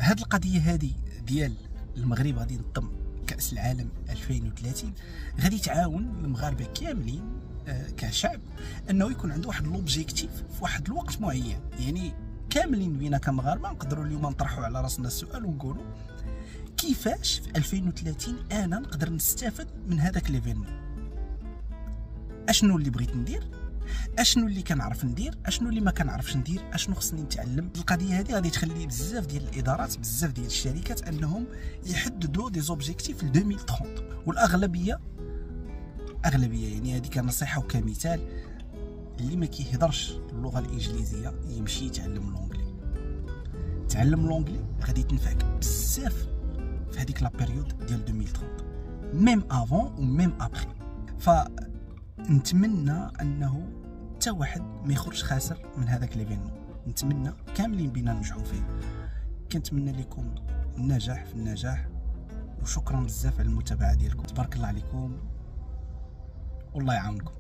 هاد القضيه هذه ديال المغرب غادي ينظم كأس العالم 2030 غادي تعاون المغاربه كاملين كشعب انه يكون عنده واحد لوبجيكتيف في واحد الوقت معين. يعني كاملين بينا كمغاربه نقدروا اليوم نطرحوا على راسنا السؤال ونقولوا كيفاش في 2030 انا نقدر نستافد من هذاك ليفينمون. اشنو اللي بغيت ندير، اشنو اللي كنعرف ندير، اشنو اللي ما كنعرفش ندير، اشنو خصني نتعلم. القضيه هذه غادي تخلي بزاف ديال الادارات بزاف ديال الشركات انهم يحددوا دي زوبجيكتيف ل 2030. والاغلبيه يعني هذه كنصيحه وكمثال اللي ما كيهضرش اللغه الانجليزيه يمشي يتعلم لونجلي. تعلم لونجلي غادي تنفعك بزاف في هذيك لا بيريود ديال 2030 ميم افون و ميم ابري. فنتمنى انه حتى واحد ما يخرج خاسر من هذاك ليفينمون. نتمنى كاملين بينا ننجحوا فيه. كنتمنى لكم النجاح في النجاح، وشكرا بزاف على المتابعه ديالكم. تبارك الله عليكم والله يعاونكم.